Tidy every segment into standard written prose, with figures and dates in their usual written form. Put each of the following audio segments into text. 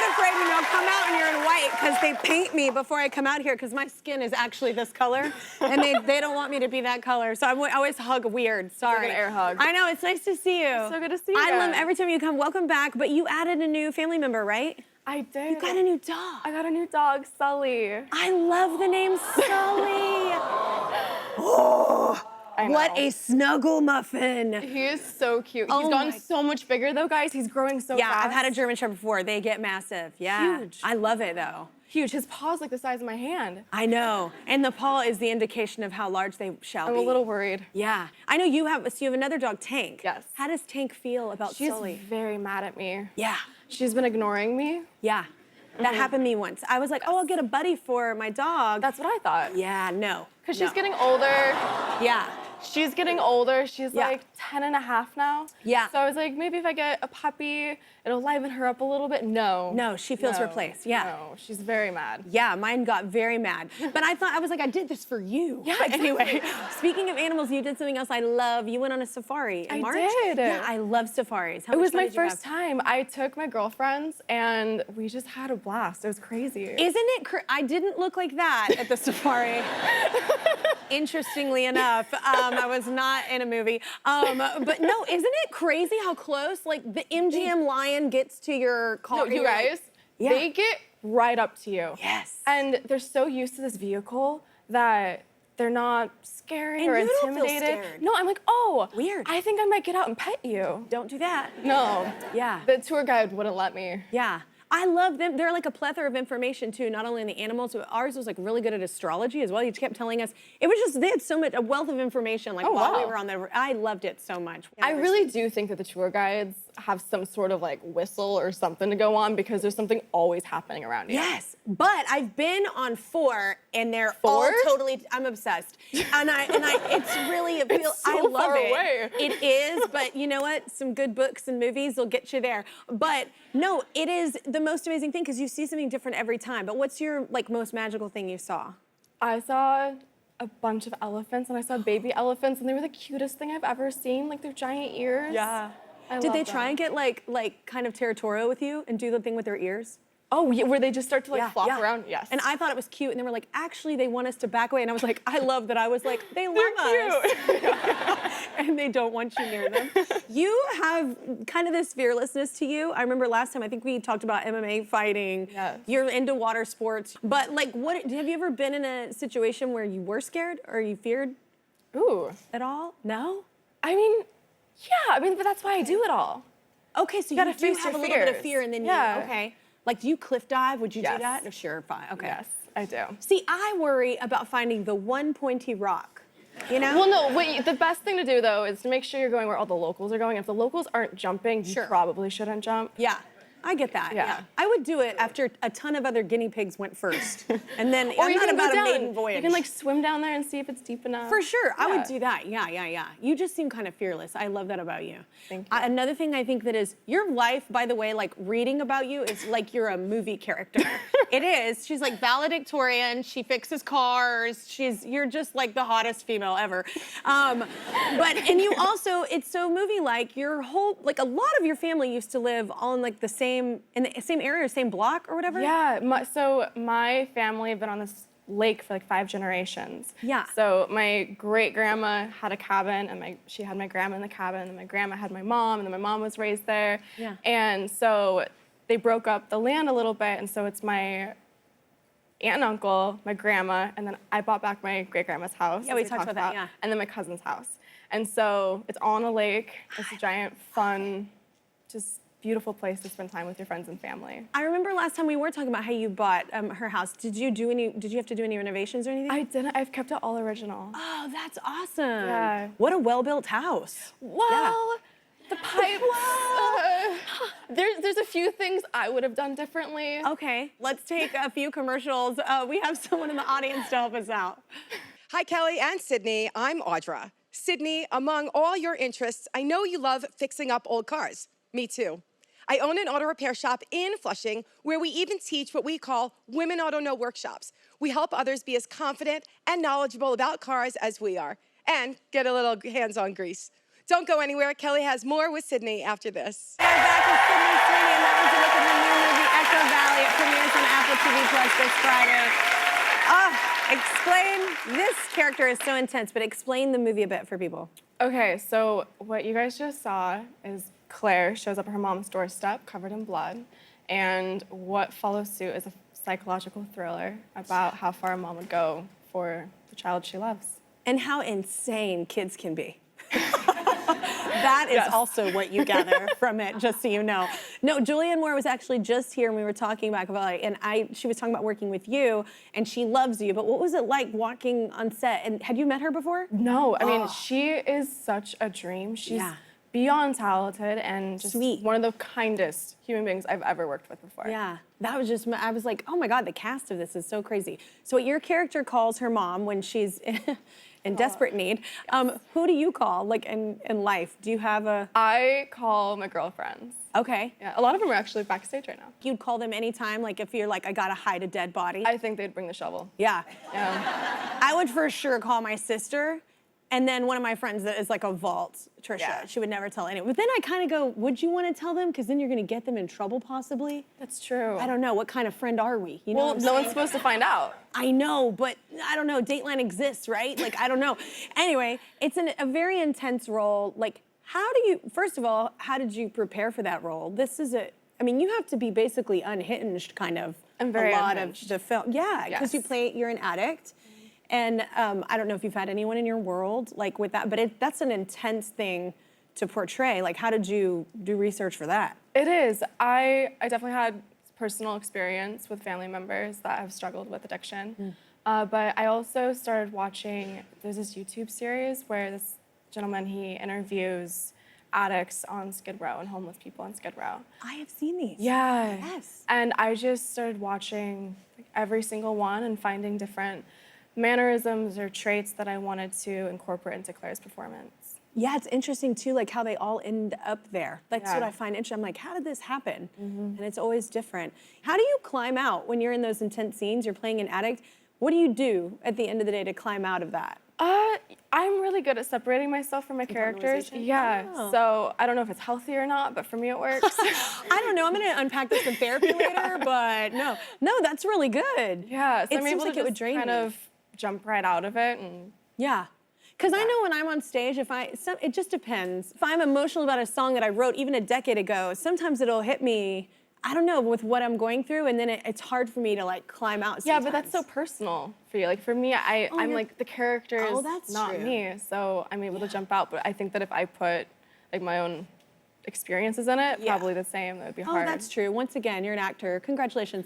afraid when I'll come out and you're in white because they paint me before I come out here because my skin is actually this color and they don't want me to be that color. So I always hug weird. Sorry. Like an air hug. I know, it's nice to see you. It's so good to see you. I love every time you come. Welcome back. But you added a new family member, right? I did. You got a new dog. I got a new dog, Sully. I love the name Sully. Oh. What a snuggle muffin. He is so cute. He's gotten so much bigger though, guys. He's growing so fast. Yeah, I've had a German Shepherd before. They get massive. Yeah. Huge. I love it though. Huge. His paw's like the size of my hand. I know. And the paw is the indication of how large they shall be. I'm a little worried. Yeah. I know you have another dog, Tank. Yes. How does Tank feel about Sully? She's very mad at me. Yeah. She's been ignoring me. Yeah. That happened to me once. I was like, oh, I'll get a buddy for my dog. That's what I thought. Yeah, no. Because she's getting older. Yeah. She's getting older. She's like 10 and a half now. Yeah. So I was like, maybe if I get a puppy, it'll liven her up a little bit. No. No, she feels replaced. Yeah. No, she's very mad. Yeah, mine got very mad. But I was like, I did this for you. Yeah, But anyway, speaking of animals, you did something else I love. You went on a safari in March. I did. Yeah, I love safaris. It was my first time. I took my girlfriends and we just had a blast. It was crazy. Isn't it I didn't look like that at the safari. Interestingly enough, I was not in a movie. But no, isn't it crazy how close like the MGM lion gets to your car? No, you guys, they get right up to you. Yes. And they're so used to this vehicle that they're not scary or you intimidated. don't feel scared. No, I'm like, oh, weird. I think I might get out and pet you. Don't do that. No. Yeah. The tour guide wouldn't let me. Yeah. I love them. They're like a plethora of information too, not only in the animals, but ours was like really good at astrology as well. He kept telling us, it was just, they had so much, a wealth of information like while we were on the, I loved it so much. I really do think that the tour guides have some sort of like whistle or something to go on because there's something always happening around you. Yes, but I've been on 4 and they're all totally, I'm obsessed. And I it's really, I love it. It is, but you know what? Some good books and movies will get you there. But no, it is the most amazing thing because you see something different every time. But what's your like most magical thing you saw? I saw a bunch of elephants and I saw baby elephants and they were the cutest thing I've ever seen, like their giant ears. Yeah. Did they try and get like kind of territorial with you and do the thing with their ears? Oh, yeah, where they just start to like flop around? Yes. And I thought it was cute and they were like, actually they want us to back away. And I was like, I love that I was like, they love us. And they don't want you near them. You have kind of this fearlessness to you. I remember last time, I think we talked about MMA fighting. Yes. You're into water sports. But like, have you ever been in a situation where you were scared or you feared at all? No? I mean, yeah, but that's why I do it all. Okay, so you gotta do have a little bit of fear and then okay. Like, do you cliff dive? Would you do that? No, sure, fine, okay. Yes, I do. See, I worry about finding the one pointy rock, you know? Well, no, the best thing to do, though, is to make sure you're going where all the locals are going. If the locals aren't jumping, you probably shouldn't jump. Yeah, I get that, yeah. I would do it after a ton of other guinea pigs went first. And then, I'm not about a maiden voyage. You can, like, swim down there and see if it's deep enough. For sure, I would do that, yeah. You just seem kind of fearless. I love that about you. Thank you. Another thing I think that is, your life, by the way, like, reading about you is like you're a movie character. It is. She's like valedictorian, she fixes cars, you're just like the hottest female ever. And you also, it's so movie-like, your whole, like a lot of your family used to live on like in the same area, same block or whatever? Yeah, so my family have been on this lake for like 5 generations. Yeah. So my great-grandma had a cabin and she had my grandma in the cabin and my grandma had my mom and then my mom was raised there. Yeah. And so they broke up the land a little bit and so it's my aunt and uncle, my grandma, and then I bought back my great-grandma's house. Yeah, we talked about that, yeah. And then my cousin's house. And so it's all on a lake. It's a giant, fun, just beautiful place to spend time with your friends and family. I remember last time we were talking about how you bought her house. Did you have to do any renovations or anything? I didn't. I've kept it all original. Oh, that's awesome. Yeah. What a well-built house. Well, the pipes. There's a few things I would have done differently. Okay, let's take a few commercials. We have someone in the audience to help us out. Hi, Kelly and Sydney. I'm Audra. Sydney, among all your interests, I know you love fixing up old cars. Me too. I own an auto repair shop in Flushing where we even teach what we call Women Auto Know workshops. We help others be as confident and knowledgeable about cars as we are and get a little hands-on grease. Don't go anywhere. Kelly has more with Sydney after this. We're back with Sydney Sweeney, and that was a look at her new movie, Echo Valley. TV Plus this Friday. Explain, this character is so intense, but explain the movie a bit for people. Okay, so what you guys just saw is Claire shows up at her mom's doorstep covered in blood, and what follows suit is a psychological thriller about how far a mom would go for the child she loves. And how insane kids can be. That is also what you gather from it, just so you know. No, Julianne Moore was actually just here and we were talking about it, and she was talking about working with you, and she loves you, but what was it like walking on set? And had you met her before? No, I mean, she is such a dream. She's beyond talented and just sweet. One of the kindest human beings I've ever worked with before. Yeah, that was just, I was like, oh my God, the cast of this is so crazy. So what your character calls her mom when she's in desperate need, who do you call, like in life? Do you have a? I call my girlfriends. Okay. Yeah, a lot of them are actually backstage right now. You'd call them anytime, like if you're like, I gotta hide a dead body? I think they'd bring the shovel. Yeah. Yeah. I would for sure call my sister, and then one of my friends that is like a vault, Trisha. Yeah. She would never tell anyone. But then I kind of go, would you want to tell them? Because then you're gonna get them in trouble possibly. That's true. I don't know, what kind of friend are we? You know Well, no one's supposed to find out. I know, but I don't know, Dateline exists, right? Like, I don't know. Anyway, it's a very intense role. Like, first of all, how did you prepare for that role? I mean, you have to be basically unhinged kind of I'm very a lot unhinged. of the film. Yeah, because Yes. you're an addict. And I don't know if you've had anyone in your world like with that, but that's an intense thing to portray. Like, how did you do research for that? It is. I definitely had personal experience with family members that have struggled with addiction. But I also started watching, there's this YouTube series where this gentleman, he interviews addicts on Skid Row and homeless people on Skid Row. I have seen these. Yeah. Yes. And I just started watching every single one and finding different mannerisms or traits that I wanted to incorporate into Claire's performance. Yeah, it's interesting too, like how they all end up there. That's what Yeah. I find interesting. I'm like, how did this happen? And it's always different. How do you climb out when you're in those intense scenes, you're playing an addict? What do you do at the end of the day to climb out of that? I'm really good at separating myself from my characters. Compartmentalization? Yeah, Oh. so I don't know if it's healthy or not, but for me it works. I don't know, I'm gonna unpack this in therapy later, but no, that's really good. Yeah, so it I'm seems able like to it would just drain kind me. of jump right out of it. And Yeah. Because I know when I'm on stage, it just depends. If I'm emotional about a song that I wrote even a decade ago, sometimes it'll hit me, I don't know, with what I'm going through, and then it's hard for me to like climb out yeah, sometimes. but that's so personal for you. Like for me, I'm you're- like the character is that's not true. me, so I'm able to jump out. But I think that if I put like my own experiences in it, Yeah. probably the same. That would be Oh, hard. that's true. Once again, you're an actor. Congratulations.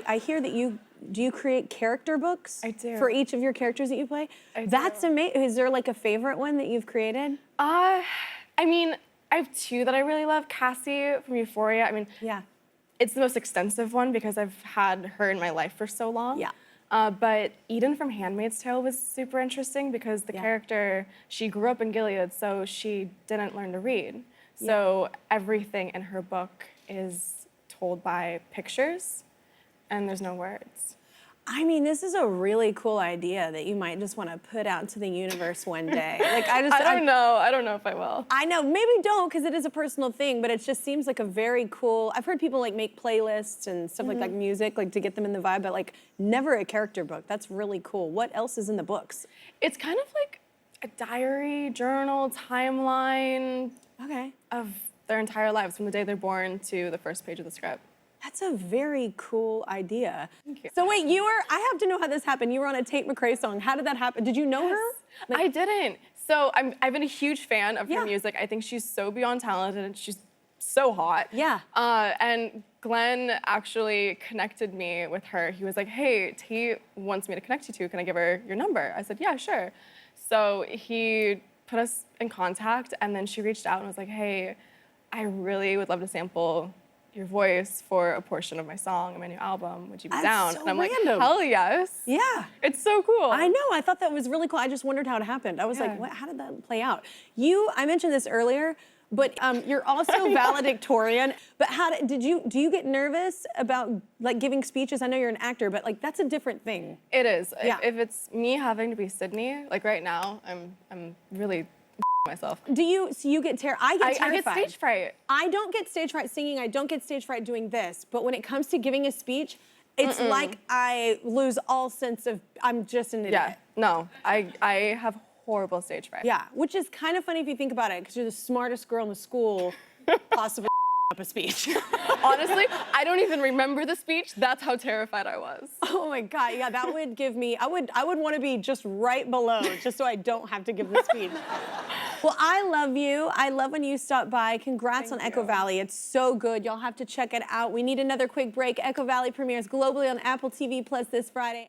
I hear that do you create character books? I do. For each of your characters that you play? I That's do. amazing. Is there like a favorite one that you've created? I mean, I have two that I really love. Cassie from Euphoria. I mean, Yeah. it's the most extensive one because I've had her in my life for so long. Yeah. But Eden from Handmaid's Tale was super interesting because the character, she grew up in Gilead, so she didn't learn to read. So everything in her book is told by pictures, and there's no words. I mean, this is a really cool idea that you might just want to put out into the universe one day. Like, I don't know. I don't know if I will. I know, maybe don't, because it is a personal thing, but it just seems like a very cool, I've heard people like make playlists and stuff like music, like to get them in the vibe, but like never a character book. That's really cool. What else is in the books? It's kind of like a diary, journal, timeline Okay. of their entire lives from the day they're born to the first page of the script. That's a very cool idea. Thank you. So wait, I have to know how this happened. You were on a Tate McRae song. How did that happen? Did you know her? Like, I didn't. So I've been a huge fan of Yeah. her music. I think she's so beyond talented and she's so hot. Yeah. And Glenn actually connected me with her. He was like, hey, Tate wants me to connect you to. Can I give her your number? I said, yeah, sure. So he put us in contact, and then she reached out and was like, hey, I really would love to sample your voice for a portion of my song and my new album. Would you be That's down? so And I'm random. like, hell yes. Yeah. It's so cool. I know. I thought that was really cool. I just wondered how it happened. I was like, Yeah. what? How did that play out? I mentioned this earlier, but you're also valedictorian. But do you get nervous about like giving speeches? I know you're an actor, but like that's a different thing. It is. Yeah. If it's me having to be Sydney, like right now, I'm really myself. So you get I get I terrified. get stage fright. I don't get stage fright singing. I don't get stage fright doing this. But when it comes to giving a speech, it's like I lose all sense of, I'm just an idiot. Yeah, no, I have horrible stage fright. Yeah, which is kind of funny if you think about it, because you're the smartest girl in the school, possibly up a speech. Honestly, I don't even remember the speech. That's how terrified I was. Oh my God, yeah, that would give me, I would want to be just right below, just so I don't have to give the speech. Well, I love you. I love when you stop by. Congrats on Echo Valley. It's so good. Y'all have to check it out. We need another quick break. Echo Valley premieres globally on Apple TV Plus this Friday.